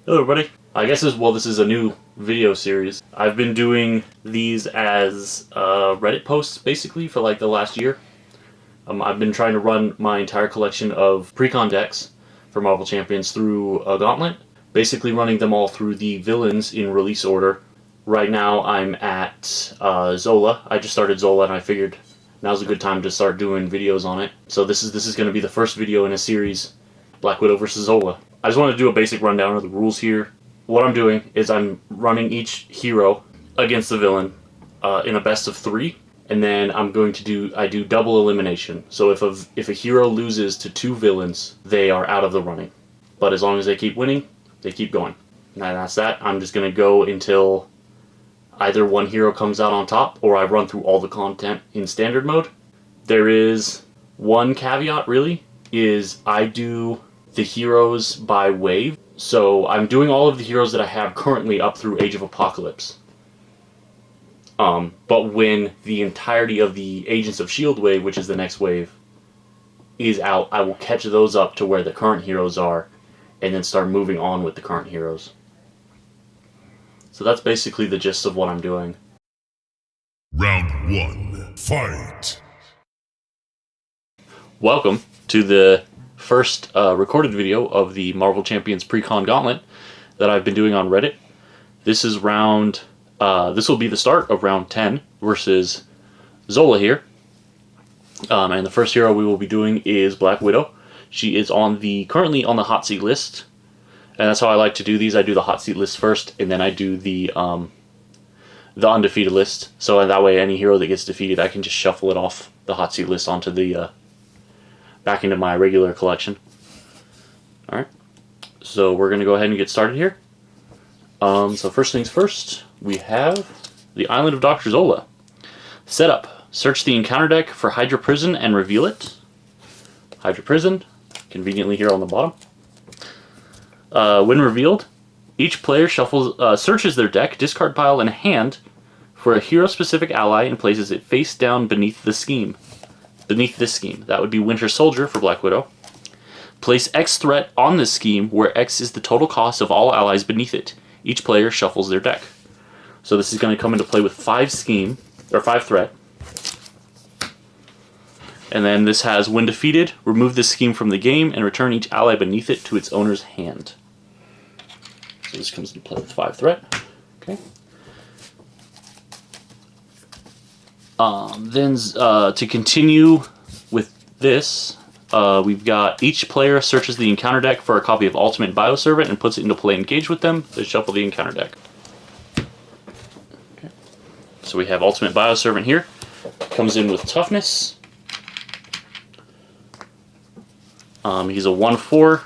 Hello everybody. I guess this is a new video series. I've been doing these as Reddit posts basically for like the last year. I've been trying to run my entire collection of pre-con decks for Marvel Champions through a Gauntlet. Basically running them all through the villains in release order. Right now I'm at Zola. I just started Zola and I figured now's a good time to start doing videos on it. So this is going to be the first video in a series, Black Widow vs Zola. I just want to do a basic rundown of the rules here. What I'm doing is I'm running each hero against the villain in a best of 3, and then I do double elimination. So if a hero loses to 2 villains, they are out of the running. But as long as they keep winning, they keep going. And that's that. I'm just going to go until either one hero comes out on top, or I run through all the content in standard mode. There is one caveat, really, is I do the heroes by wave. So I'm doing all of the heroes that I have currently up through Age of Apocalypse. But when the entirety of the Agents of S.H.I.E.L.D. wave, which is the next wave, is out, I will catch those up to where the current heroes are, and then start moving on with the current heroes. So that's basically the gist of what I'm doing. Round 1, fight! Welcome to the first recorded video of the Marvel Champions Pre-Con Gauntlet that I've been doing on Reddit. This is this will be the start of round 10 versus Zola here. And the first hero we will be doing is Black Widow. She is currently on the hot seat list. And that's how I like to do these. I do the hot seat list first, and then I do the undefeated list. So that way any hero that gets defeated, I can just shuffle it off the hot seat list onto the back into my regular collection. Alright, so we're going to go ahead and get started here. So first things first, we have the Island of Dr. Zola. Setup. Search the encounter deck for Hydra Prison and reveal it. Hydra Prison, conveniently here on the bottom. When revealed, each player searches their deck, discard pile, and hand for a hero-specific ally and places it face down beneath this scheme. That would be Winter Soldier for Black Widow. Place X threat on this scheme, where X is the total cost of all allies beneath it. Each player shuffles their deck. So this is going to come into play with 5 threat. And then this has, when defeated, remove this scheme from the game and return each ally beneath it to its owner's hand. So this comes into play with 5 threat. Okay. To continue with this, we've got each player searches the encounter deck for a copy of Ultimate Bioservant and puts it into play engaged with them. They shuffle the encounter deck. Okay. So we have Ultimate Bioservant here. Comes in with toughness. He's a 1/4.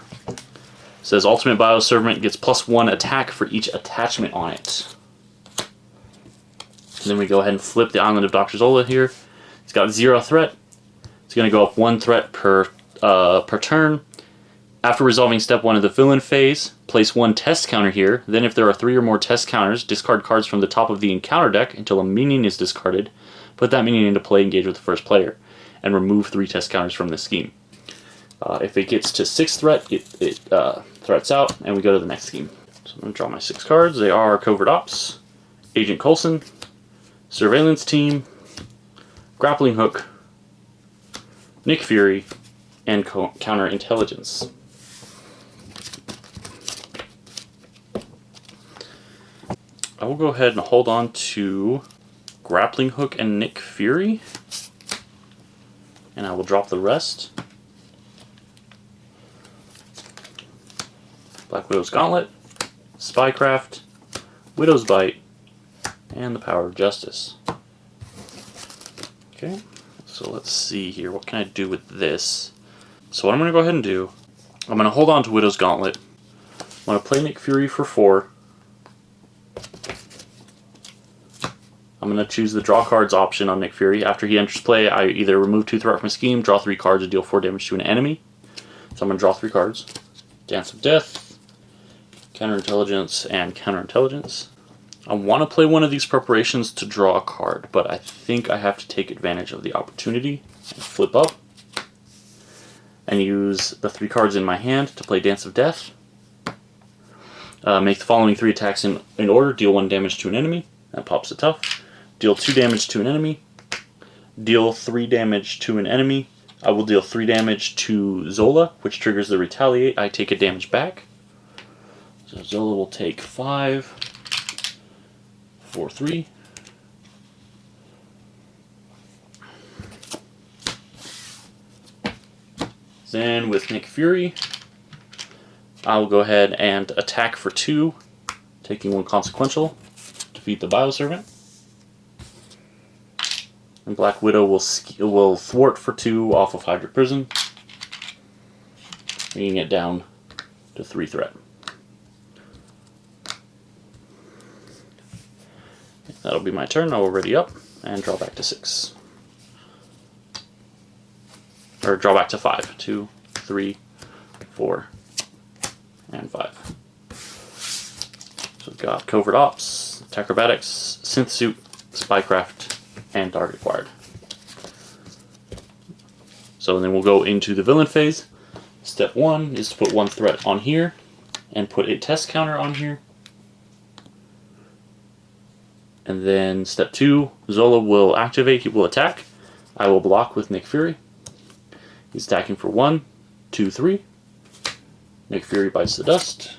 Says Ultimate Bioservant gets +1 attack for each attachment on it. And then we go ahead and flip the Island of Dr. Zola here. It's got 0 threat. It's going to go up 1 threat per turn. After resolving step 1 of the villain phase, place 1 test counter here. Then if there are 3 or more test counters, discard cards from the top of the encounter deck until a minion is discarded. Put that minion into play, engage with the first player, and remove 3 test counters from this scheme. If it gets to 6 threat, it threats out, and we go to the next scheme. So I'm going to draw my 6 cards. They are Covert Ops, Agent Coulson, Surveillance Team, Grappling Hook, Nick Fury, and Counterintelligence. I will go ahead and hold on to Grappling Hook and Nick Fury, and I will drop the rest. Black Widow's Gauntlet, Spycraft, Widow's Bite, and the Power of Justice. Okay, so let's see here. What can I do with this? So what I'm going to go ahead and do, I'm going to hold on to Widow's Gauntlet. I'm going to play Nick Fury for 4. I'm going to choose the draw cards option on Nick Fury. After he enters play, I either remove 2 threat from a scheme, draw 3 cards, or deal 4 damage to an enemy. So I'm going to draw 3 cards. Dance of Death, Counterintelligence, and Counterintelligence. I want to play one of these preparations to draw a card, but I think I have to take advantage of the opportunity and flip up and use the 3 cards in my hand to play Dance of Death. Make the following 3 attacks in order. Deal 1 damage to an enemy. That pops a tough. Deal 2 damage to an enemy. Deal 3 damage to an enemy. I will deal 3 damage to Zola, which triggers the retaliate. I take a damage back. So Zola will take 5, 4, 3. Then with Nick Fury, I will go ahead and attack for 2, taking 1 consequential, defeat the Bioservant. And Black Widow will thwart for 2 off of Hydra Prison, bringing it down to 3 threat. That'll be my turn. I will ready up and draw back to 6. Or draw back to 5. 2, 3, 4, and 5. So we've got Covert Ops, Acrobatics, Synth Suit, Spycraft, and Target Acquired. So then we'll go into the villain phase. Step 1 is to put 1 threat on here and put a test counter on here. And then step 2, Zola will activate, he will attack. I will block with Nick Fury. He's attacking for 1, 2, 3. Nick Fury bites the dust.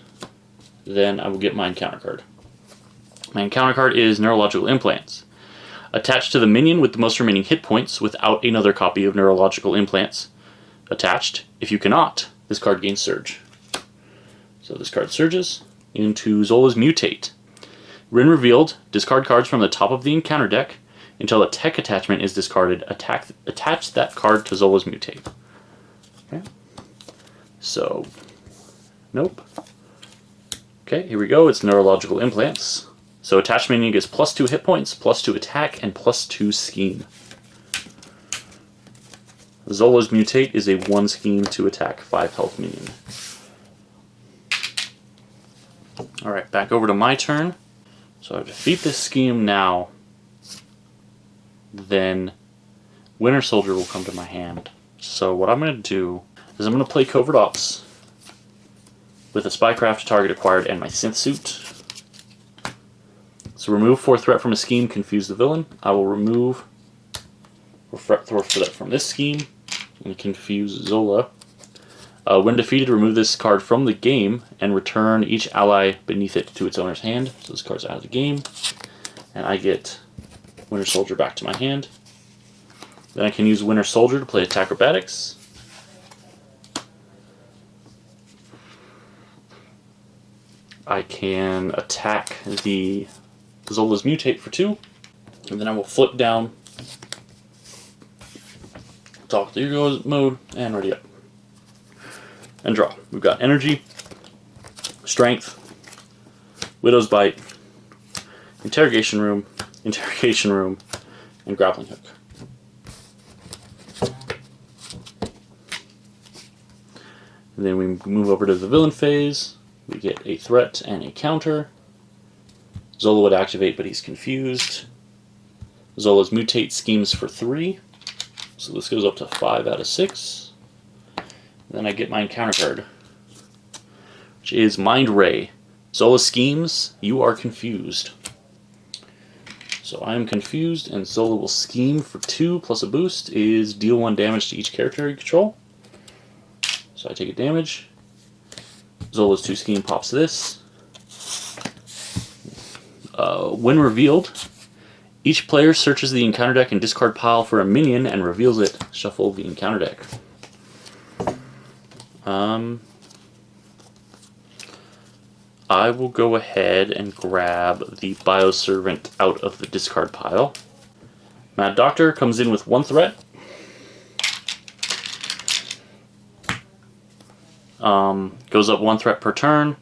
Then I will get my encounter card. My encounter card is Neurological Implants. Attached to the minion with the most remaining hit points without another copy of Neurological Implants attached. If you cannot, this card gains Surge. So this card surges into Zola's Mutate. When revealed, discard cards from the top of the encounter deck until a tech attachment is discarded. Attach that card to Zola's Mutate. Okay. So, nope. Okay, here we go. It's Neurological Implants. So attached minion gets +2 hit points, +2 attack, and +2 scheme. Zola's Mutate is a 1 scheme to attack 5 health minion. Alright, back over to my turn. So I defeat this scheme now. Then Winter Soldier will come to my hand. So what I'm going to do is I'm going to play Covert Ops with a Spycraft, Target Acquired, and my Synth Suit. So remove 4 threat from a scheme, confuse the villain. I will remove or threat from this scheme and confuse Zola. When defeated, remove this card from the game and return each ally beneath it to its owner's hand. So this card's out of the game. And I get Winter Soldier back to my hand. Then I can use Winter Soldier to play Attack Acrobatics. I can attack the Zola's Mutate for 2. And then I will flip down, Talk to Hero mode, and ready up. And draw. We've got Energy, Strength, Widow's Bite, Interrogation Room, and Grappling Hook. And then we move over to the villain phase. We get a threat and a counter. Zola would activate, but he's confused. Zola's Mutate schemes for 3. So this goes up to 5 out of 6. Then I get my encounter card, which is Mind Ray. Zola schemes, you are confused. So I am confused, and Zola will scheme for 2 plus a boost is deal 1 damage to each character you control. So I take a damage. Zola's 2 scheme pops this. When revealed, each player searches the encounter deck and discard pile for a minion and reveals it. Shuffle the encounter deck. I will go ahead and grab the Bioservant out of the discard pile. Mad Doctor comes in with 1 threat. Goes up 1 threat per turn.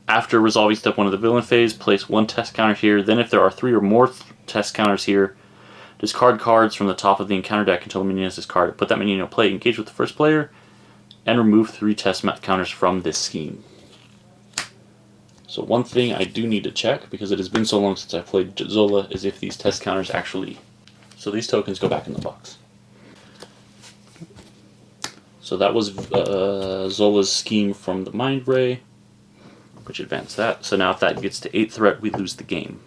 After resolving step 1 of the villain phase, place 1 test counter here. Then if there are 3 or more test counters here, discard cards from the top of the encounter deck until the minion is discarded. Put that minion in play, engage with the first player, and remove 3 test counters from this scheme. So one thing I do need to check, because it has been so long since I played Zola, is if these test counters actually... So these tokens go back in the box. So that was Zola's scheme from the Mind Ray. which advanced that. So now if that gets to 8 threat, we lose the game.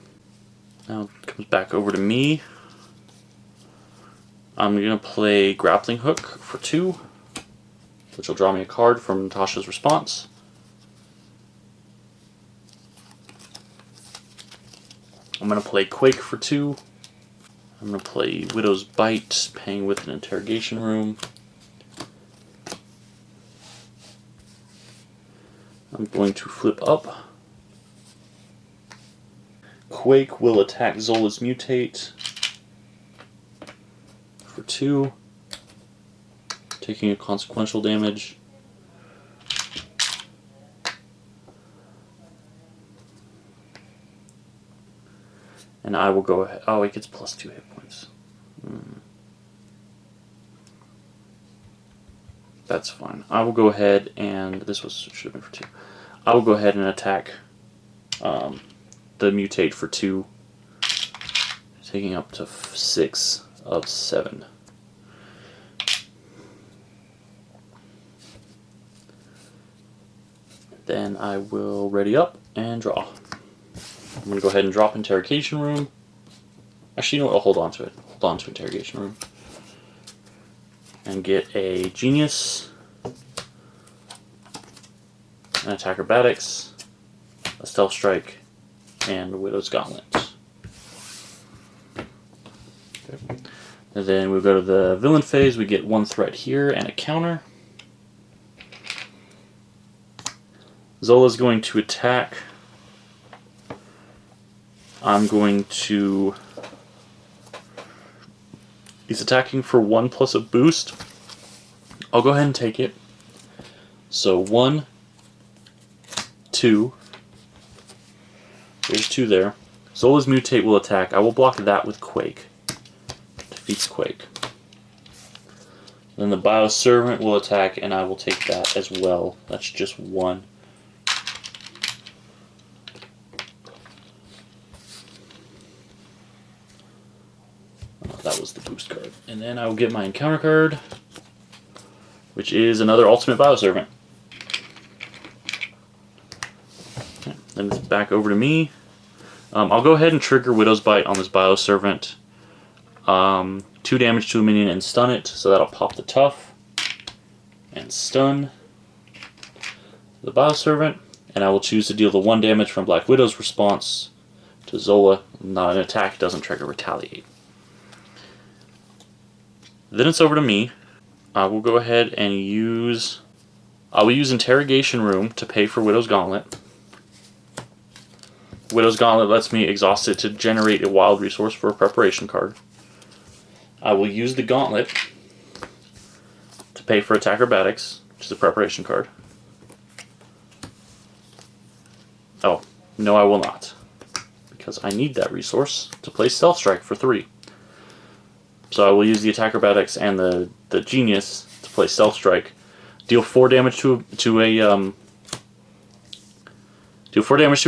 Now it comes back over to me. I'm going to play Grappling Hook for 2, which will draw me a card from Natasha's response. I'm going to play Quake for 2. I'm going to play Widow's Bite, paying with an Interrogation Room. I'm going to flip up. Quake will attack Zola's Mutate for 2, taking a consequential damage. And I will go ahead. Oh, it gets plus 2 hit points. That's fine. I will go ahead and should have been for 2. I will go ahead and attack the Mutate for 2, taking up to 6 of 7. Then I will ready up and draw. I'm going to go ahead and drop Interrogation Room. Actually, you know what? I'll hold on to it. Hold on to Interrogation Room. And get a Genius, an Attack Acrobatics, a Stealth Strike, and a Widow's Gauntlet. Okay. And then we'll go to the villain phase. We get 1 threat here and a counter. Zola's going to attack. I'm going to... He's attacking for 1 plus a boost. I'll go ahead and take it. So 1, 2. There's 2 there. Zola's Mutate will attack. I will block that with Quake. Defeats Quake. Then the Bioservant will attack, and I will take that as well. That's just 1. That was the boost card. And then I will get my encounter card, which is another Ultimate Bioservant. Okay, then it's back over to me. I'll go ahead and trigger Widow's Bite on this Bioservant. 2 damage to a minion and stun it, so that'll pop the Tough and stun the Bioservant. And I will choose to deal the 1 damage from Black Widow's response to Zola. Not an attack, doesn't trigger Retaliate. Then it's over to me. I will go ahead and use... I will use Interrogation Room to pay for Widow's Gauntlet. Widow's Gauntlet lets me exhaust it to generate a wild resource for a preparation card. I will use the Gauntlet to pay for Attack Acrobatics, which is a preparation card. Oh, no I will not. Because I need that resource to play Stealth Strike for 3. So I will use the Attack Acrobatics and the Genius to play Stealth Strike. Deal 4 damage to an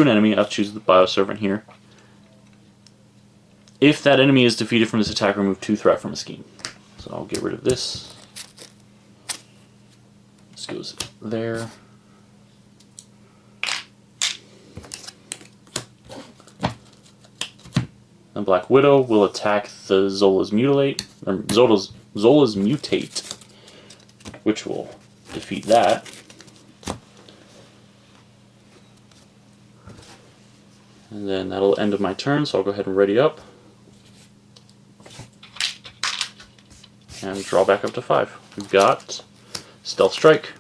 enemy. I'll choose the Bioservant here. If that enemy is defeated from this attack, remove 2 threat from a scheme. So I'll get rid of this. This goes there. And Black Widow will attack the Zola's Mutate, which will defeat that. And then that'll end of my turn, so I'll go ahead and ready up. And draw back up to 5. We've got Stealth Strike,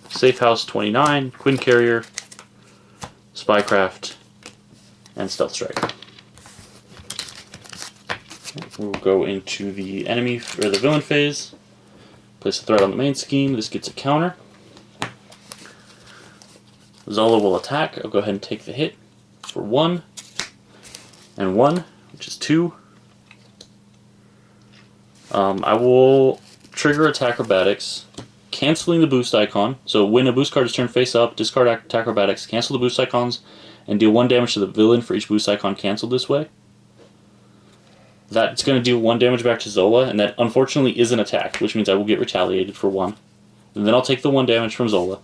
Safe House 29, Quinn Carrier, Spycraft, and Stealth Strike. We'll go into the enemy or the villain phase. Place a threat on the main scheme. This gets a counter. Zola will attack. I'll go ahead and take the hit for 1 and 1, which is 2. I will trigger Attack Acrobatics, canceling the boost icon. So when a boost card is turned face up, discard Attack Acrobatics, cancel the boost icons, and deal 1 damage to the villain for each boost icon canceled this way. That's going to deal 1 damage back to Zola, and that unfortunately is an attack, which means I will get retaliated for 1. And then I'll take the 1 damage from Zola.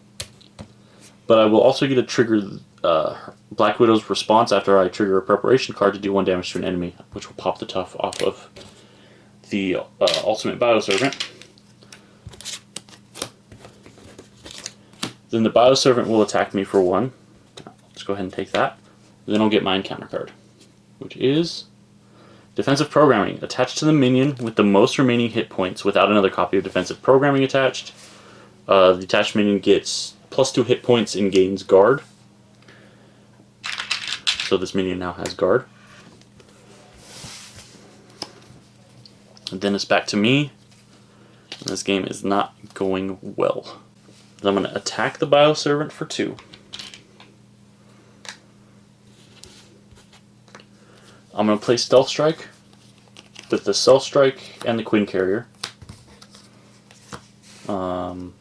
But I will also get a trigger Black Widow's response after I trigger a preparation card to do 1 damage to an enemy, which will pop the tough off of the ultimate Bioservant. Then the Bioservant will attack me for 1. Let's go ahead and take that. Then I'll get my encounter card, which is Defensive Programming. Attached to the minion with the most remaining hit points without another copy of Defensive Programming attached. The attached minion gets +2 hit points and gains guard. So this minion now has guard. And then it's back to me. And this game is not going well. I'm going to attack the Bioservant for 2. I'm going to play Stealth Strike with the Stealth Strike and the Queen Carrier. And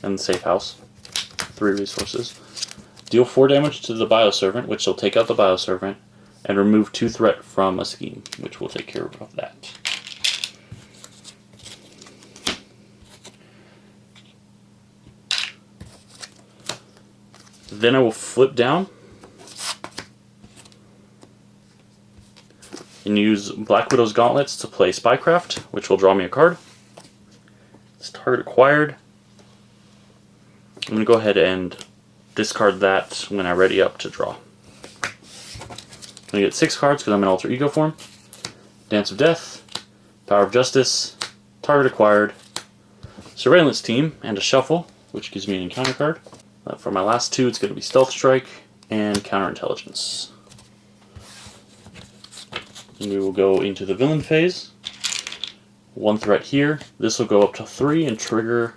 the Safe House. 3 resources. Deal 4 damage to the Bioservant, which will take out the Bioservant, and remove 2 threat from a scheme, which will take care of that. Then I will flip down and use Black Widow's Gauntlets to play Spycraft, which will draw me a card. It's target acquired. I'm going to go ahead and discard that when I ready up to draw. I'm going to get 6 cards because I'm in Alter Ego form. Dance of Death, Power of Justice, target acquired, Surveillance Team, and a Shuffle, which gives me an encounter card. For my last 2, it's going to be Stealth Strike and Counterintelligence. And we will go into the villain phase. 1 threat here. This will go up to 3 and trigger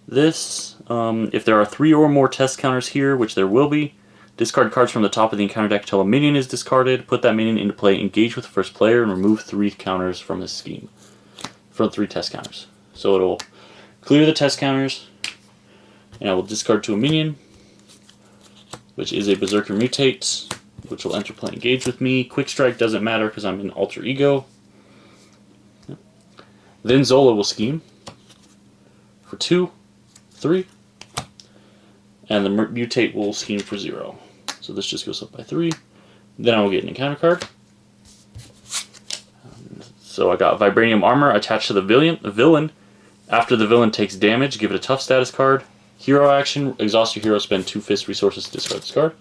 this. If there are 3 or more test counters here, which there will be, discard cards from the top of the encounter deck until a minion is discarded. Put that minion into play, engage with the first player, and remove 3 counters from this scheme. From 3 test counters. So it'll clear the test counters, and I will discard to a minion, which is a Berserker Mutate, which will enter play engage with me. Quick Strike doesn't matter because I'm in Alter Ego. Then Zola will scheme for 2, 3, and the Mutate will scheme for 0. So this just goes up by 3. Then I will get an encounter card. So I got Vibranium Armor attached to the villain. After the villain takes damage, give it a tough status card. Hero action, exhaust your hero, spend 2 fist resources to discard this card.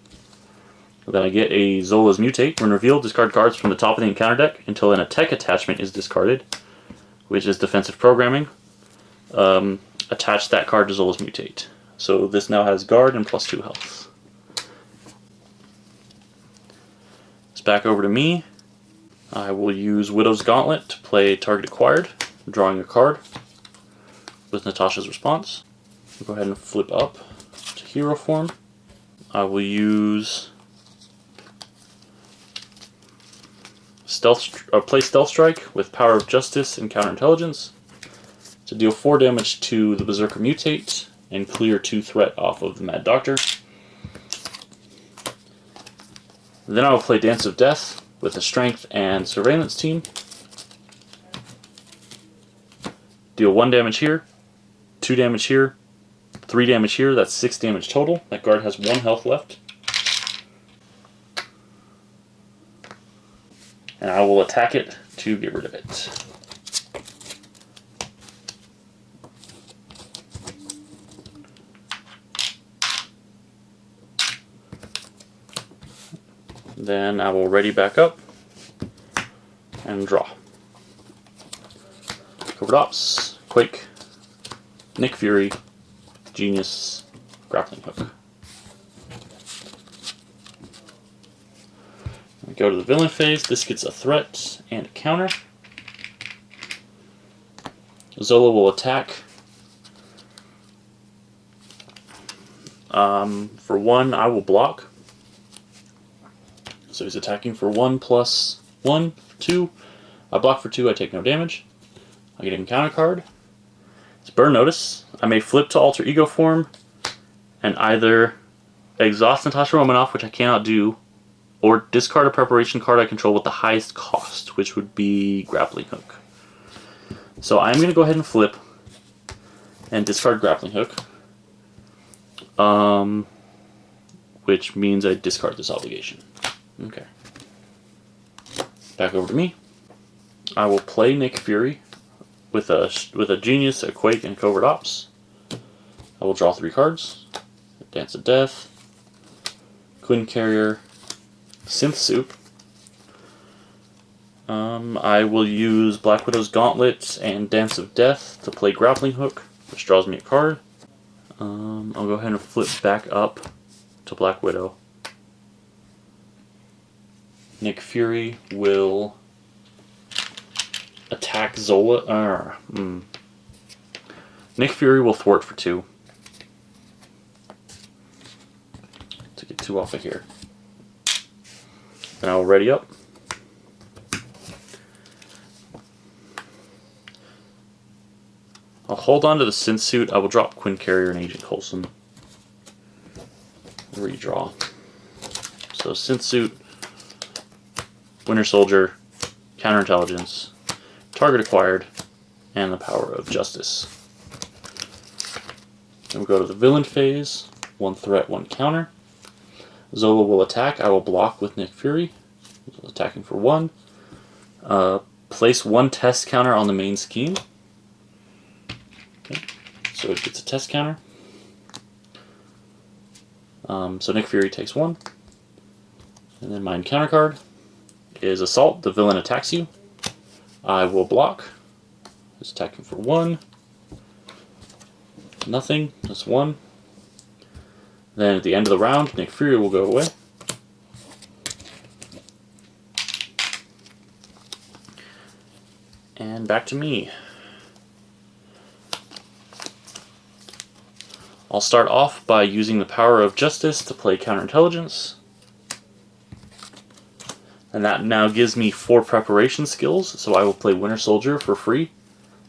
Then I get a Zola's Mutate. When revealed, discard cards from the top of the encounter deck until an attack attachment is discarded, which is Defensive Programming. Attach that card to Zola's Mutate. So this now has guard and +2 health. It's back over to me. I will use Widow's Gauntlet to play target acquired, drawing a card with Natasha's response. I'll go ahead and flip up to hero form. I will use play Stealth Strike with Power of Justice and Counterintelligence to deal 4 damage to the Berserker Mutate and clear 2 threat off of the Mad Doctor. Then I will play Dance of Death with the Strength and Surveillance Team. Deal 1 damage here, 2 damage here, 3 damage here. That's 6 damage total. That guard has 1 health left. And I will attack it to get rid of it. Then I will ready back up and draw. Covert Ops, Quake, Nick Fury, Genius, Grappling Hook. We go to the villain phase. This gets a threat and a counter. Zola will attack. For 1, I will block. So he's attacking for 1 plus 1, 2. I block for 2, I take no damage. I get an encounter card. It's Burn Notice. I may flip to Alter Ego form and either exhaust Natasha Romanoff, which I cannot do, or discard a preparation card I control with the highest cost, which would be Grappling Hook. So I'm going to go ahead and flip and discard Grappling Hook. which means I discard this obligation. Okay. Back over to me. I will play Nick Fury with a Genius, a Quake, and Covert Ops. I will draw 3 cards. Dance of Death, Quinn Carrier, Synth Soup. I will use Black Widow's Gauntlet and Dance of Death to play Grappling Hook, which draws me a card. I'll go ahead and flip back up to Black Widow. Nick Fury will attack Zola. Nick Fury will thwart for 2. To get 2 off of here. And I'll ready up. I'll hold on to the Synth Suit. I will drop Quinn Carrier and Agent Coulson. Redraw. So Synth Suit, Winter Soldier, Counterintelligence, Target Acquired, and the Power of Justice. Then we go to the villain phase. 1 threat, 1 counter. Zola will attack. I will block with Nick Fury. Attacking for 1. Place 1 test counter on the main scheme. Okay. So it gets a test counter. So Nick Fury takes 1. And then my counter card is Assault. The villain attacks you. I will block. It's attacking for 1. Nothing. That's 1. Then at the end of the round, Nick Fury will go away. And back to me. I'll start off by using the Power of Justice to play Counterintelligence. And that now gives me 4 preparation skills, so I will play Winter Soldier for free.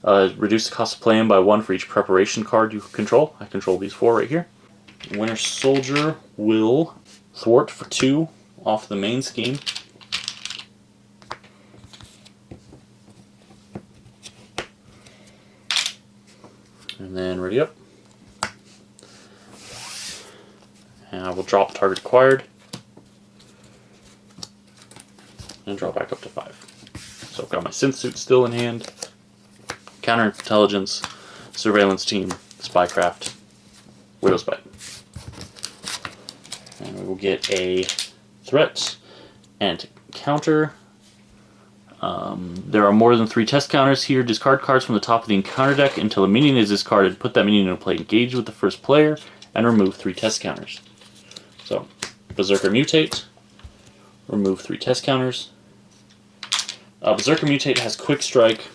Reduce the cost of playing by 1 for each preparation card you control. I control these 4 right here. Winter Soldier will thwart for 2 off the main scheme. And then ready up. And I will drop Target Acquired. And draw back up to 5. So I've got my Synth Suit still in hand. Counterintelligence, Surveillance Team, Spycraft, Widow's Bite. And we will get a threat and counter. There are more than 3 test counters here. Discard cards from the top of the encounter deck until a minion is discarded. Put that minion into play. Engage with the first player and remove 3 test counters. So, Berserker Mutate. Remove 3 test counters. Berserker Mutate has Quick Strike.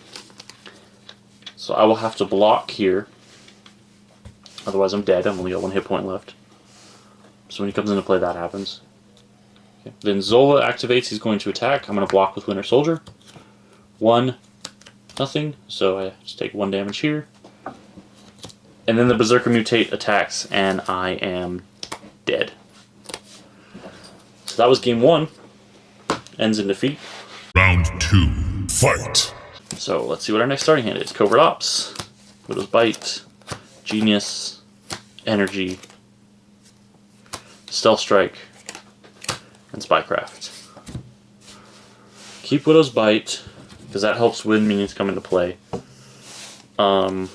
So I will have to block here. Otherwise I'm dead. I've only got 1 hit point left. So when he comes into play, that happens. Okay. Then Zola activates. He's going to attack. I'm going to block with Winter Soldier. 1, nothing. So I just take 1 damage here. And then the Berserker Mutate attacks, and I am dead. So that was game 1. Ends in defeat. Round 2. Fight. So let's see what our next starting hand is. Covert Ops, Widow's Bite, Genius, Energy, Stealth Strike, and Spycraft. Keep Widow's Bite, because that helps when minions come into play. Oh,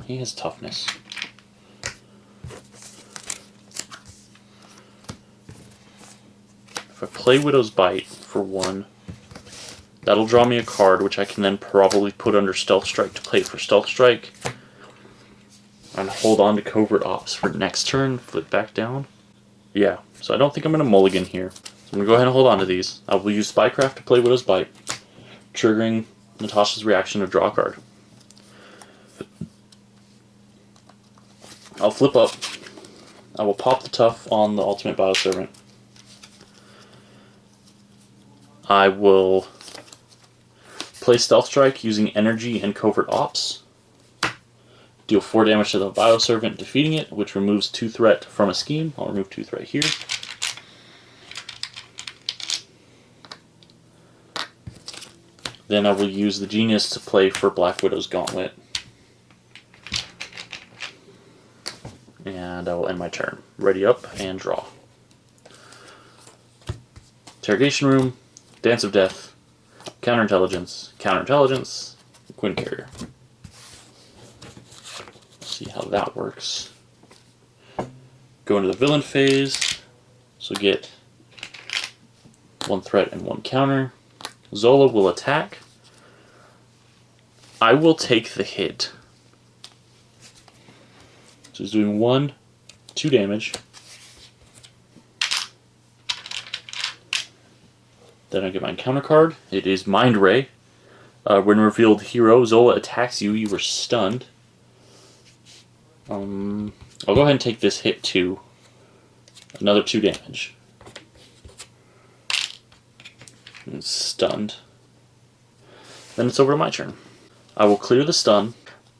he has Toughness. If I play Widow's Bite for 1, that'll draw me a card, which I can then probably put under Stealth Strike to play for Stealth Strike. And hold on to Covert Ops for next turn, flip back down. Yeah, so I don't think I'm going to mulligan here. So I'm going to go ahead and hold on to these. I will use Spycraft to play Widow's Bite, triggering Natasha's reaction to draw a card. I'll flip up. I will pop the Tough on the Ultimate Bioservant. I will play Stealth Strike using Energy and Covert Ops. Deal 4 damage to the Bioservant, defeating it, which removes 2 threat from a scheme. I'll remove 2 threat here. Then I will use the Genius to play for Black Widow's Gauntlet. And I will end my my turn. Ready up and draw. Interrogation Room, Dance of Death, Counterintelligence, Quinn Carrier. See how that works. Go into the villain phase, so get 1 threat and 1 counter. Zola will attack. I will take the hit. So he's doing 1, 2 damage. Then I get my counter card. It is Mind Ray. When revealed hero, Zola attacks you, you were stunned. I'll go ahead and take this hit too. Another 2 damage. And stunned. Then it's over to my turn. I will clear the stun,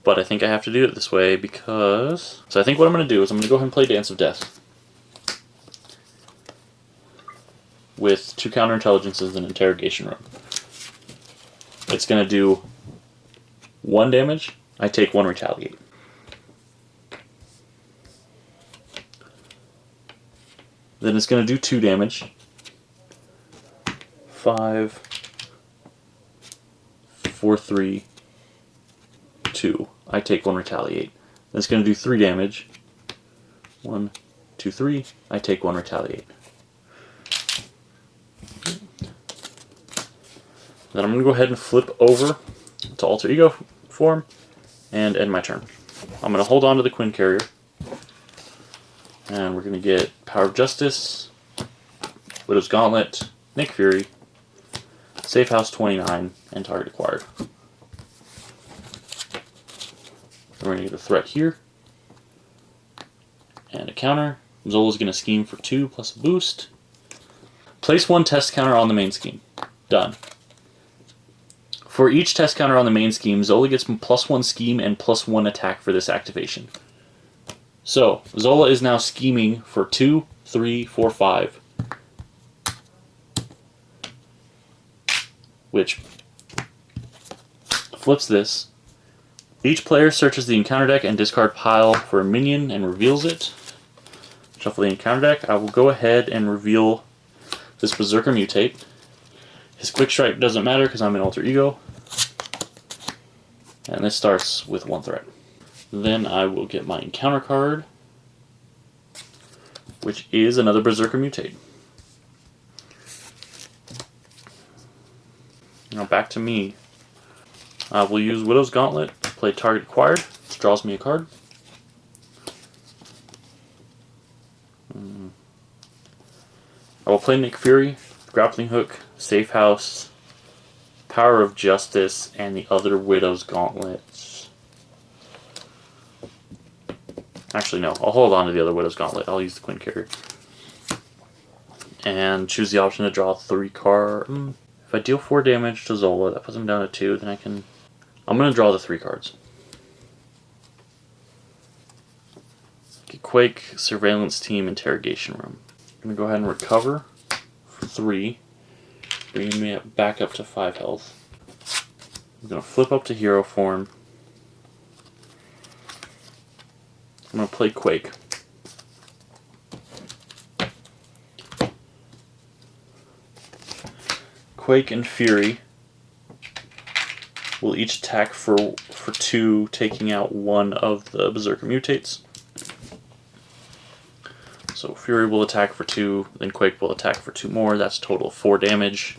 but I think I have to do it this way because... So I think what I'm going to do is I'm going to go ahead and play Dance of Death. With 2 counterintelligences and Interrogation Room. It's going to do 1 damage. I take 1 retaliate. Then it's going to do 2 damage. 5, 4, 3, 2. I take 1 retaliate. Then it's going to do 3 damage. 1, 2, 3. I take 1 retaliate. Then I'm going to go ahead and flip over to Alter Ego form and end my turn. I'm going to hold on to the Quinn Carrier. And we're going to get Power of Justice, Widow's Gauntlet, Nick Fury, Safe House 29, and Target Acquired. Then we're going to get a threat here. And a counter. Zola's going to scheme for 2 plus a boost. Place 1 test counter on the main scheme. Done. For each test counter on the main scheme, Zola gets +1 scheme and +1 attack for this activation. So, Zola is now scheming for 2, 3, 4, 5. Which flips this. Each player searches the encounter deck and discard pile for a minion and reveals it. Shuffle the encounter deck. I will go ahead and reveal this Berserker Mutate. His Quick Strike doesn't matter because I'm in Alter Ego. And this starts with 1 threat. Then I will get my encounter card, which is another Berserker Mutate. Now back to me. I will use Widow's Gauntlet to play Target Acquired, which draws me a card. I will play Nick Fury, Grappling Hook, Safe House, Power of Justice, and the other Widow's Gauntlet. Actually, no. I'll hold on to the other Widow's Gauntlet. I'll use the Quinn Carrier. And choose the option to draw 3 cards. If I deal 4 damage to Zola, that puts him down to 2, then I can... I'm going to draw the 3 cards. Get Quake, Surveillance Team, Interrogation Room. I'm going to go ahead and recover for 3. Bringing me back up to 5 health. I'm going to flip up to hero form. I'm going to play Quake. Quake and Fury will each attack for 2, taking out 1 of the Berserker Mutates. So Fury will attack for 2, then Quake will attack for 2 more. That's a total of 4 damage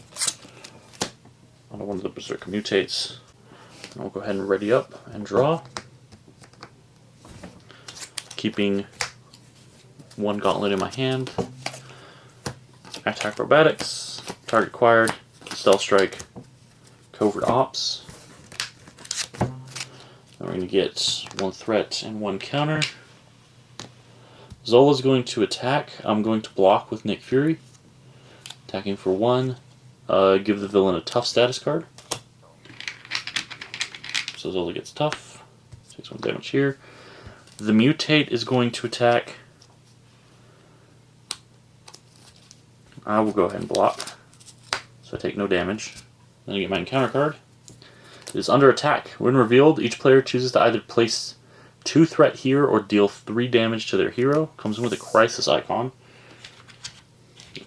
on one of the Berserker Mutates. And I'll go ahead and ready up and draw. Keeping 1 gauntlet in my hand. Attack Acrobatics, Target Acquired, Stealth Strike, Covert Ops. Then we're going to get 1 threat and 1 counter. Zola's going to attack. I'm going to block with Nick Fury. Attacking for 1. Give the villain a tough status card. So Zola gets tough. Takes 1 damage here. The Mutate is going to attack. I will go ahead and block. So I take no damage. Then I get my encounter card. It is under attack. When revealed, each player chooses to either place 2 threat here or deal 3 damage to their hero. Comes in with a crisis icon.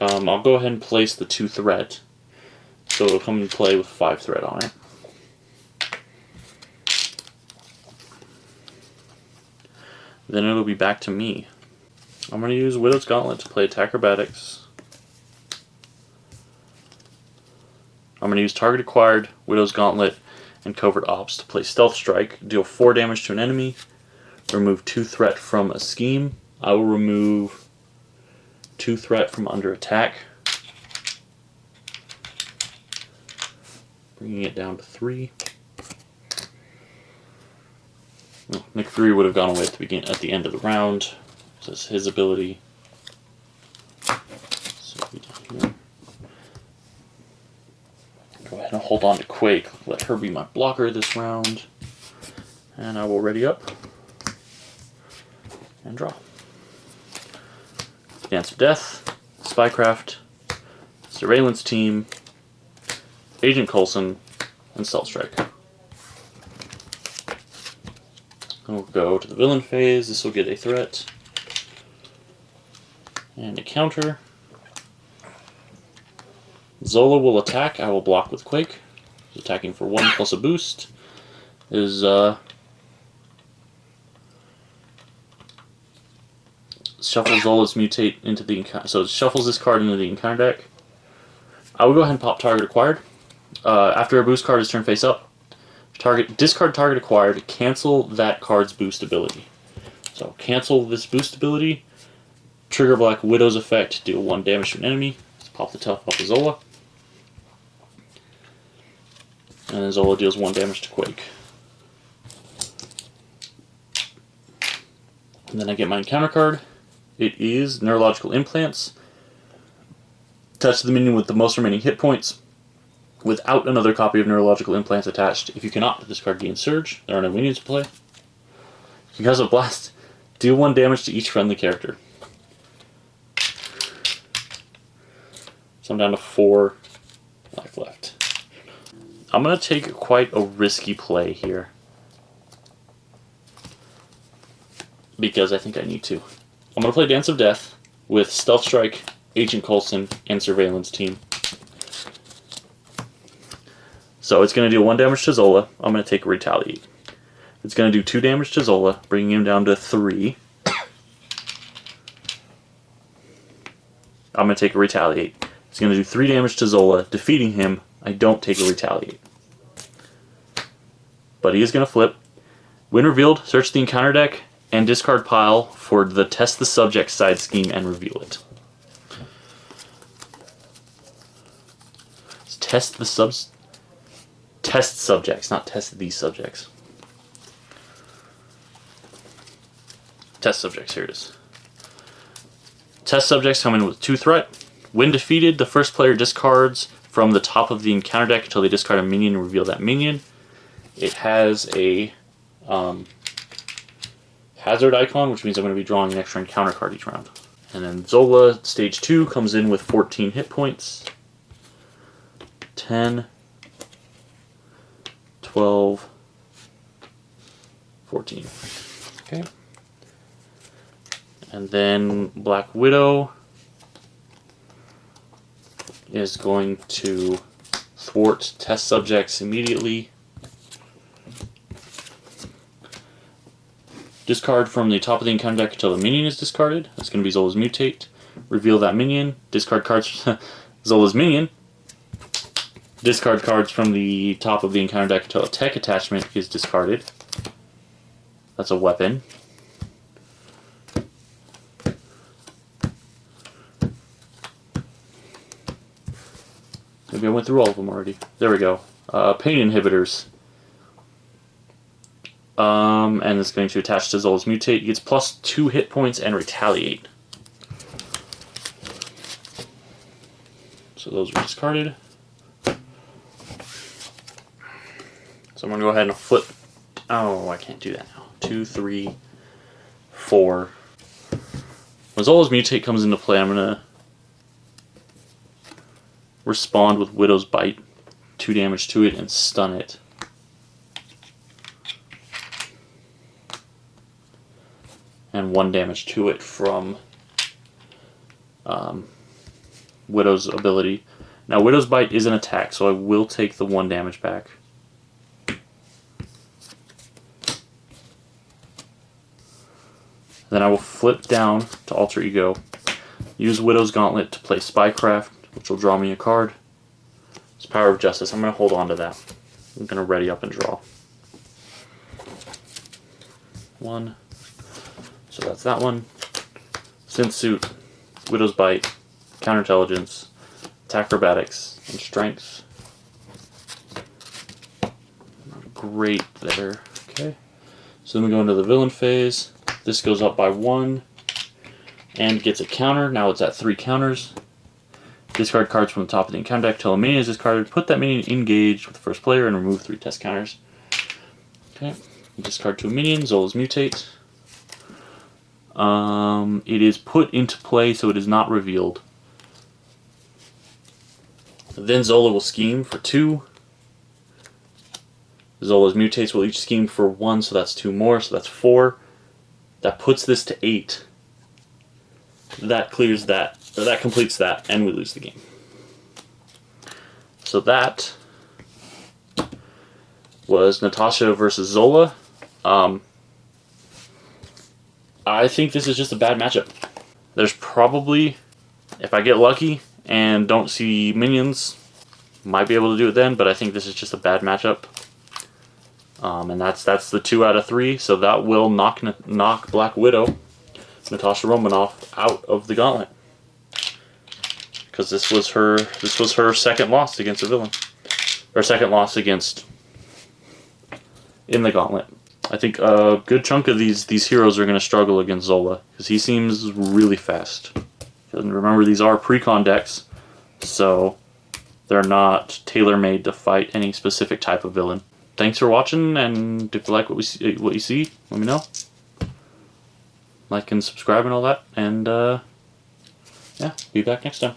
I'll go ahead and place the 2 threat, so it'll come into play with 5 threat on it. Then it'll be back to me. I'm going to use Widow's Gauntlet to play Acrobatics. I'm going to use Target Acquired, Widow's Gauntlet, and Covert Ops to play Stealth Strike. Deal 4 damage to an enemy. Remove 2 threat from a scheme. I will remove 2 threat from under attack. Bringing it down to 3. Well, Nick 3 would have gone away at the end of the round. So that's his ability. So be down here. Go ahead and hold on to Quake. Let her be my blocker this round. And I will ready up and draw. Dance of Death, Spycraft, Surveillance Team, Agent Coulson, and Stealth Strike. We'll go to the villain phase. This will get a threat and a counter. Zola will attack. I will block with Quake. He's attacking for 1 plus a boost. Shuffle Zola's mutate into the encounter. So it shuffles this card into the encounter deck. I will go ahead and pop Target Acquired. After a boost card is turned face up, discard Target Acquired, cancel that card's boost ability. So cancel this boost ability, trigger Black Widow's effect, deal 1 damage to an enemy. Let's pop the top off of Zola. And then Zola deals 1 damage to Quake. And then I get my encounter card. It is Neurological Implants. Touch the minion with the most remaining hit points without another copy of Neurological Implants attached. If you cannot, discard Gain Surge. There are no minions to play. Because of Blast, deal 1 damage to each friendly character. So I'm down to 4 life left. I'm going to take quite a risky play here, because I think I need to. I'm going to play Dance of Death with Stealth Strike, Agent Coulson, and Surveillance Team. So it's going to deal 1 damage to Zola. I'm going to take a Retaliate. It's going to do 2 damage to Zola, bringing him down to 3. I'm going to take a Retaliate. It's going to do 3 damage to Zola, defeating him. I don't take a Retaliate. But he is going to flip. When revealed, search the encounter deck and discard pile for the Test the Subject side scheme and reveal it. Test subjects, not test these subjects. Test subjects, here it is. Test subjects come in with 2 threat. When defeated, the first player discards from the top of the encounter deck until they discard a minion and reveal that minion. It has a hazard icon, which means I'm going to be drawing an extra encounter card each round. And then Zola, stage 2, comes in with 14 hit points. 10, 12, 14. Okay. And then Black Widow is going to thwart test subjects immediately. Discard from the top of the encounter deck until the minion is discarded. That's going to be Zola's Mutate. Reveal that minion. Discard cards Zola's minion. Discard cards from the top of the encounter deck until a tech attachment is discarded. That's a weapon. Maybe I went through all of them already. There we go. Pain inhibitors. And it's going to attach to Zola's Mutate. He gets plus 2 hit points and Retaliate. So those are discarded. So I'm going to go ahead and flip. Oh, I can't do that now. 2, 3, 4. When Zola's Mutate comes into play, I'm going to respond with Widow's Bite. 2 damage to it and stun it. and 1 damage to it from Widow's ability. Now Widow's Bite is an attack, so I will take the 1 damage back. Then I will flip down to Alter Ego, use Widow's Gauntlet to play Spycraft, which will draw me a card. It's Power of Justice. I'm going to hold on to that. I'm going to ready up and draw. 1. So that's that one. Synth Suit, Widow's Bite, Counterintelligence, Acrobatics, and Strength. Not great there. Okay. So then we go into the villain phase. This goes up by 1 and gets a counter. Now it's at 3 counters. Discard cards from the top of the encounter deck till a minion is discarded. Put that minion engaged with the first player and remove 3 test counters. Okay. Discard 2 minions. Zola's Mutate. It is put into play, so it is not revealed. Then Zola will scheme for 2. Zola's Mutates will each scheme for 1, so that's 2 more, so that's 4. That puts this to 8. That clears that, or that completes that, and we lose the game. So that was Natasha versus Zola. I think this is just a bad matchup. There's probably, if I get lucky and don't see minions, might be able to do it then, but I think this is just a bad matchup. And that's the 2 out of 3, so that will knock Black Widow, Natasha Romanoff, out of the Gauntlet, because this was her second loss against a villain, or second loss against in the Gauntlet. I think a good chunk of these heroes are going to struggle against Zola because he seems really fast. And remember, these are pre-con decks, so they're not tailor-made to fight any specific type of villain. Thanks for watching, and if you like what you see, let me know. Like and subscribe and all that, and yeah, be back next time.